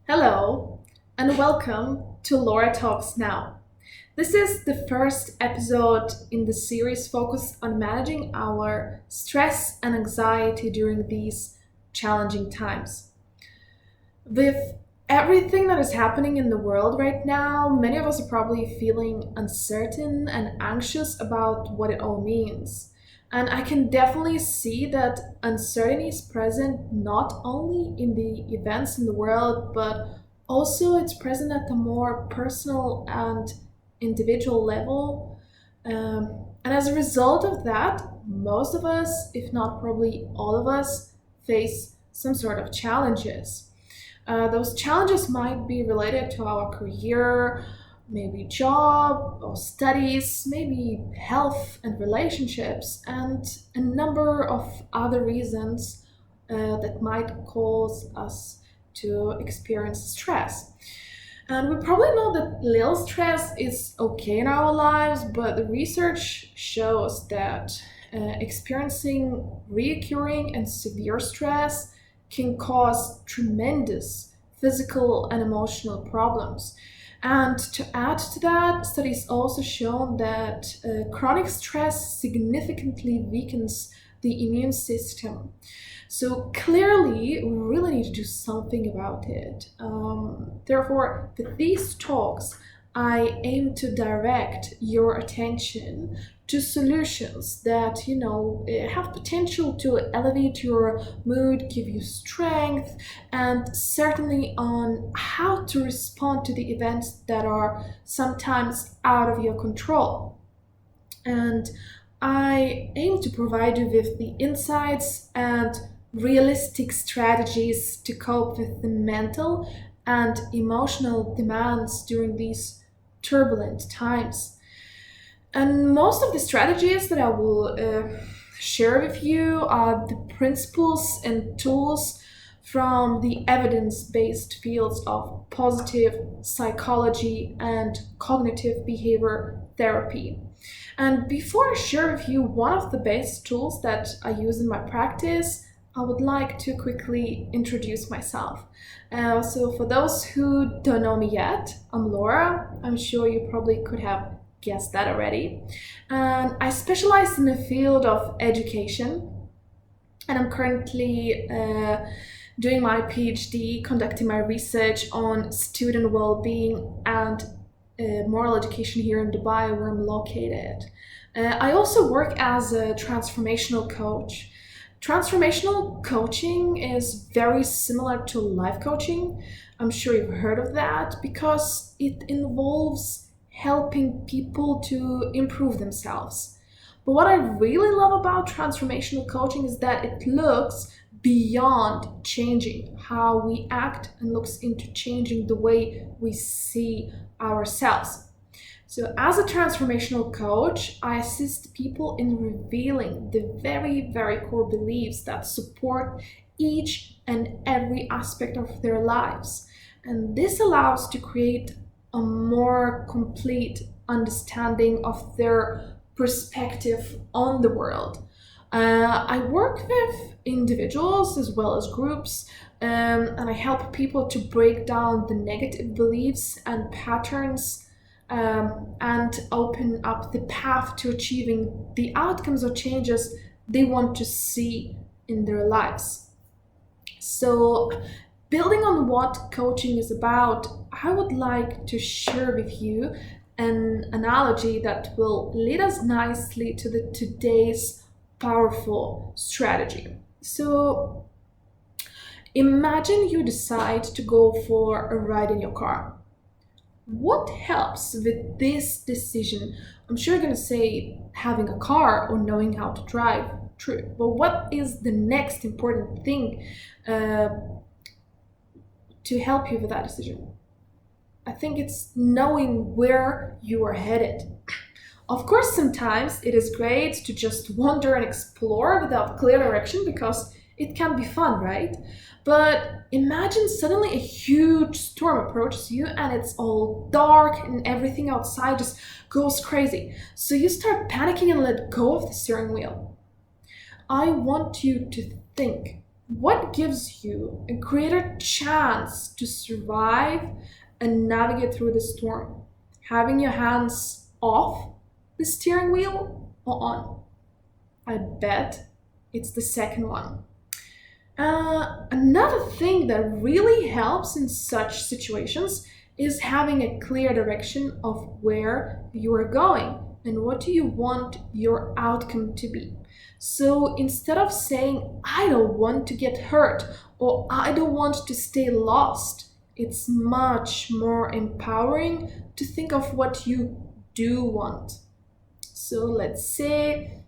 Hello, and welcome to Laura Talks Now. This is the first episode in the series focused on managing our stress and anxiety during these challenging times. With everything that is happening in the world right now, many of us are probably feeling uncertain and anxious about what it all means. And I can definitely see that uncertainty is present not only in the events in the world, but also it's present at the more personal and individual level. And as a result of that, most of us, if not probably all of us, face some sort of challenges. Those challenges might be related to our career, maybe job or studies, maybe health and relationships, and a number of other reasons that might cause us to experience stress. And we probably know that little stress is okay in our lives, but the research shows that experiencing recurring and severe stress can cause tremendous physical and emotional problems. And to add to that, studies also shown that chronic stress significantly weakens the immune system. So clearly, we really need to do something about it. Therefore, with these talks, I aim to direct your attention to solutions that have potential to elevate your mood, give you strength, and certainly on how to respond to the events that are sometimes out of your control. And I aim to provide you with the insights and realistic strategies to cope with the mental and emotional demands during these turbulent times. And most of the strategies that I will share with you are the principles and tools from the evidence based fields of positive psychology and cognitive behavior therapy. And before I share with you one of the best tools that I use in my practice, I would like to quickly introduce myself. So, for those who don't know me yet, I'm Laura. I'm sure you probably could have guessed that already. And I specialize in the field of education, and I'm currently doing my PhD, conducting my research on student well being and moral education here in Dubai, where I'm located. I also work as a transformational coach. Transformational coaching is very similar to life coaching. I'm sure you've heard of that because it involves helping people to improve themselves. But what I really love about transformational coaching is that it looks beyond changing how we act and looks into changing the way we see ourselves. So, as a transformational coach, I assist people in revealing the very, very core beliefs that support each and every aspect of their lives. And this allows to create a more complete understanding of their perspective on the world. I work with individuals as well as groups, and I help people to break down the negative beliefs and patterns and open up the path to achieving the outcomes or changes they want to see in their lives. So, building on what coaching is about, I would like to share with you an analogy that will lead us nicely to the today's powerful strategy. So, imagine you decide to go for a ride in your car. What helps with this decision? I'm sure you're going to say having a car or knowing how to drive. True. But what is the next important thing uh, to help you with that decision? I think it's knowing where you are headed. Of course, sometimes it is great to just wander and explore without clear direction because it can be fun, right? But imagine suddenly a huge storm approaches you and it's all dark and everything outside just goes crazy. So you start panicking and let go of the steering wheel. I want you to think What gives you a greater chance to survive and navigate through the storm? Having your hands off the steering wheel or on? I bet it's the second one. Another thing that really helps in such situations is having a clear direction of where you are going and what do you want your outcome to be. So instead of saying, I don't want to get hurt or I don't want to stay lost, it's much more empowering to think of what you do want. So let's say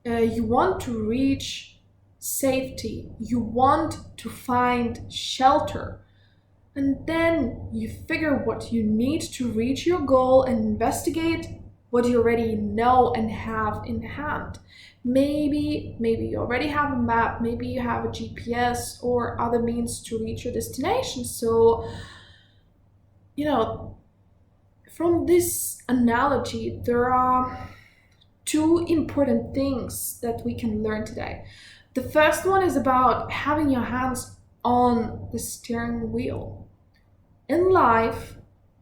you want to reach safety, you want to find shelter, and then you figure what you need to reach your goal and investigate what you already know and have in hand. Maybe you already have a map, maybe you have a GPS or other means to reach your destination. So, from this analogy, there are two important things that we can learn today. The first one is about having your hands on the steering wheel. In life,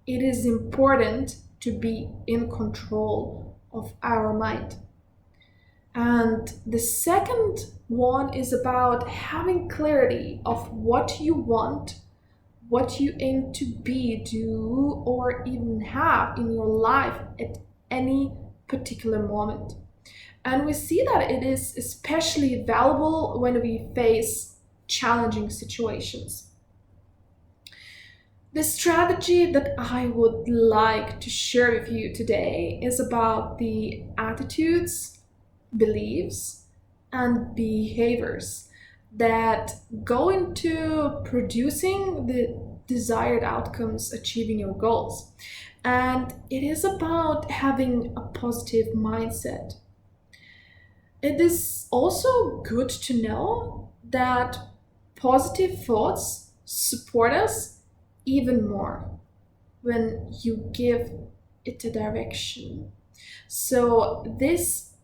it is important to be in control of our mind. And the second one is about having clarity of what you want, what you aim to be, do, or even have in your life at any particular moment. And we see that it is especially valuable when we face challenging situations. The strategy that I would like to share with you today is about the attitudes, beliefs, and behaviors that go into producing the desired outcomes, achieving your goals. And it is about having a positive mindset. It is also good to know that positive thoughts support us even more when you give it a direction. So this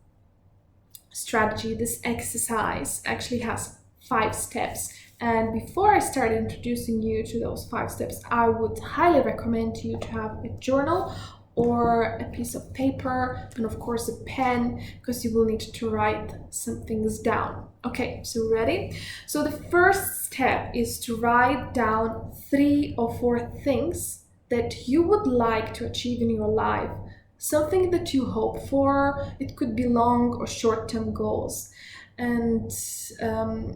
strategy, this exercise actually has 5 steps. And before I start introducing you to those 5 steps, I would highly recommend you to have a journal or a piece of paper and of course a pen, because you will need to write some things down. Okay, so ready? So the first step is to write down 3 or 4 things that you would like to achieve in your life. Something that you hope for. It could be long or short-term goals. And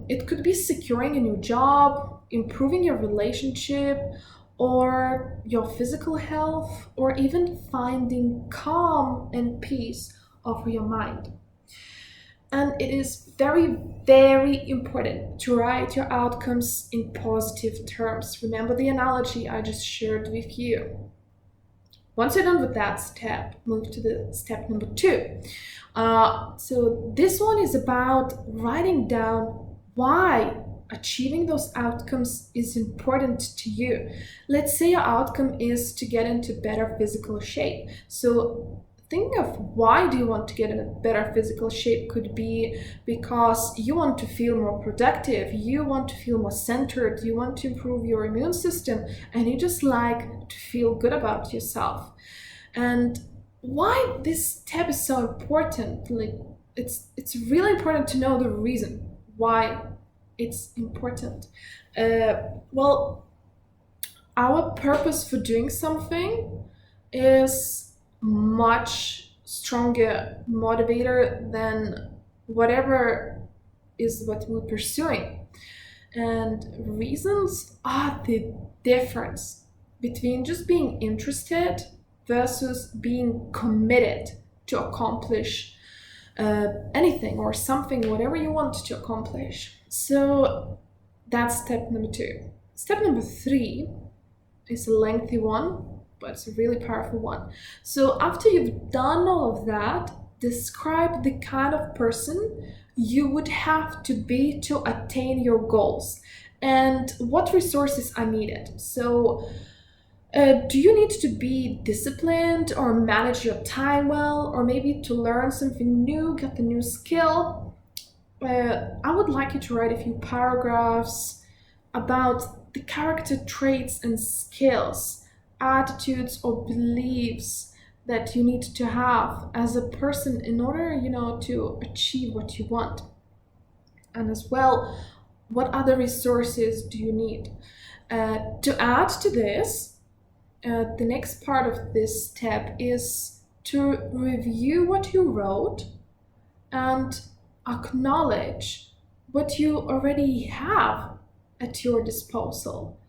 it could be securing a new job, improving your relationship, or your physical health, or even finding calm and peace of your mind. And it is very, very important to write your outcomes in positive terms. Remember the analogy I just shared with you. Once you're done with that step, move to the step number 2. So this one is about writing down why achieving those outcomes is important to you. Let's say your outcome is to get into better physical shape. So thinking of why do you want to get in a better physical shape could be because you want to feel more productive, you want to feel more centered, you want to improve your immune system, and you just like to feel good about yourself. And why this step is so important, it's really important to know the reason why it's important. Well, our purpose for doing something is much stronger motivator than whatever is what we're pursuing. And reasons are the difference between just being interested versus being committed to accomplish anything or something, whatever you want to accomplish. So that's step number 2. Step number 3 is a lengthy one, but it's a really powerful one. So after you've done all of that, describe the kind of person you would have to be to attain your goals and what resources are needed. So do you need to be disciplined or manage your time well, or maybe to learn something new, get a new skill? I would like you to write a few paragraphs about the character traits and skills, attitudes or beliefs that you need to have as a person in order, to achieve what you want. And as well, what other resources do you need? To add to this, the next part of this step is to review what you wrote and acknowledge what you already have at your disposal.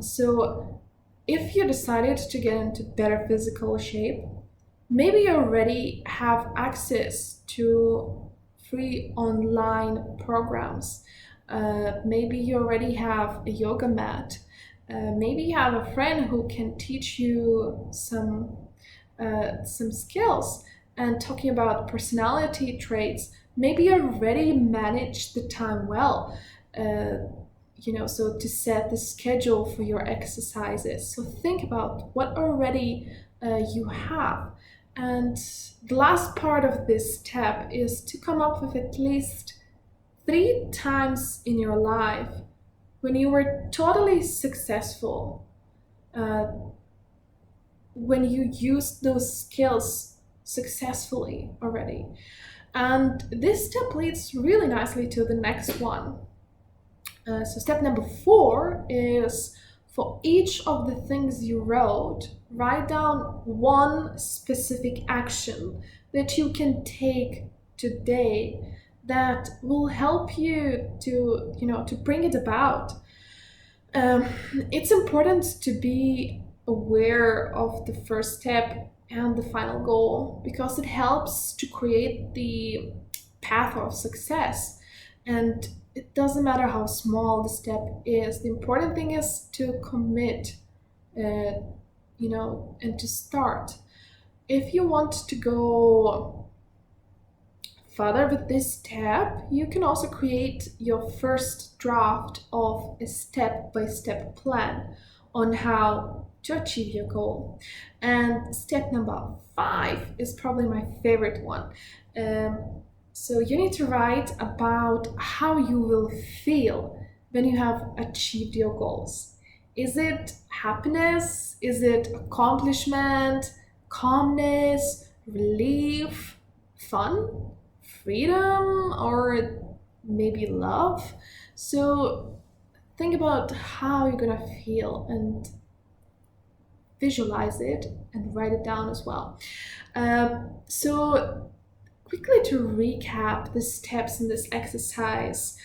So if you decided to get into better physical shape, maybe you already have access to free online programs. Maybe you already have a yoga mat. Maybe you have a friend who can teach you some skills. And talking about personality traits, maybe you already manage the time well. So to set the schedule for your exercises. So think about what already you have. And the last part of this step is to come up with at least 3 times in your life when you were totally successful, when you used those skills successfully already. And this step leads really nicely to the next one. So step number 4 is, for each of the things you wrote, write down one specific action that you can take today that will help you to bring it about. It's important to be aware of the first step and the final goal, because it helps to create the path of success. And it doesn't matter how small the step is. The important thing is to commit, and to start. If you want to go further with this step, you can also create your first draft of a step-by-step plan on how to achieve your goal. And step number 5 is probably my favorite one. So you need to write about how you will feel when you have achieved your goals. Is it happiness? Is it accomplishment, calmness, relief, fun, freedom, or maybe love? So think about how you're gonna feel and visualize it and write it down as well. So quickly to recap the steps in this exercise.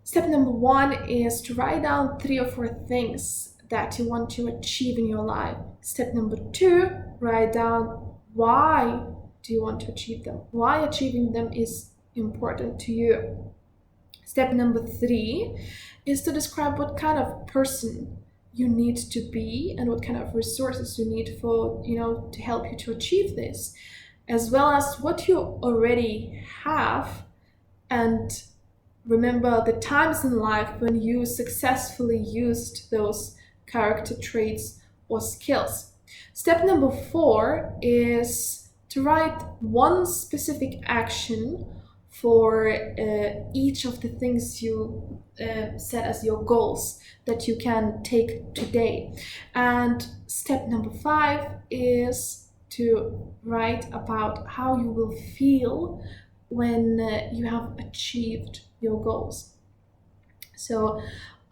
Step number 1 is to write down 3 or 4 things that you want to achieve in your life. Step number 2, write down why do you want to achieve them? Why achieving them is important to you. Step number 3 is to describe what kind of person you need to be and what kind of resources you need for, to help you to achieve this, as well as what you already have. And remember the times in life when you successfully used those character traits or skills. Step number 4 is to write one specific action for each of the things you set as your goals that you can take today. And step number 5 is to write about how you will feel when you have achieved your goals. So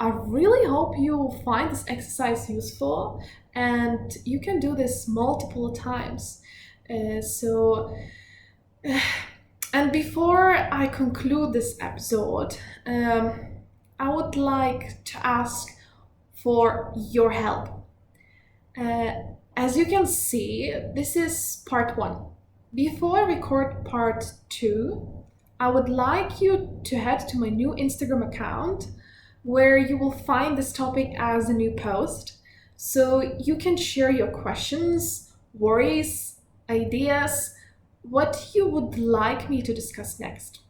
I really hope you find this exercise useful, and you can do this multiple times. And before I conclude this episode, I would like to ask for your help. As you can see, this is part 1. Before I record part 2, I would like you to head to my new Instagram account, where you will find this topic as a new post, so you can share your questions, worries, ideas, what you would like me to discuss next.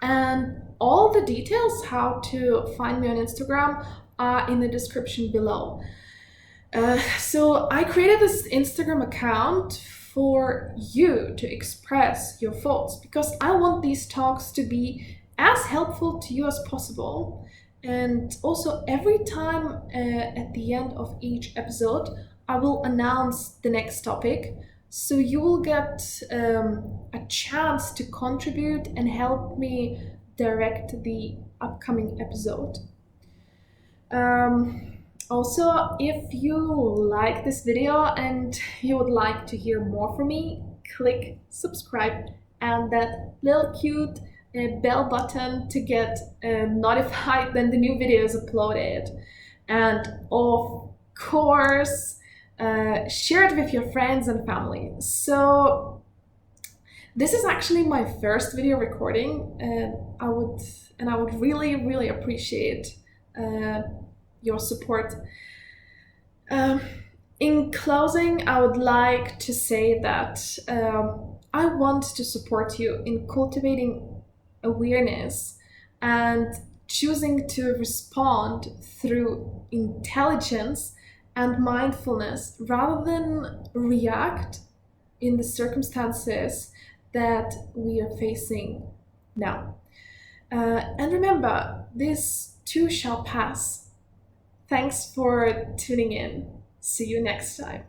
And all the details how to find me on Instagram are in the description below. So I created this Instagram account for you to express your thoughts, because I want these talks to be as helpful to you as possible. And also, every time at the end of each episode, I will announce the next topic. So you will get a chance to contribute and help me direct the upcoming episode. Also, if you like this video and you would like to hear more from me, click subscribe and that little cute bell button to get notified when the new video is uploaded. And of course, share it with your friends and family. So this is actually my first video recording, and I would really appreciate your support. In closing, I would like to say that I want to support you in cultivating awareness and choosing to respond through intelligence and mindfulness rather than react in the circumstances that we are facing now. And remember, this too shall pass. Thanks for tuning in. See you next time.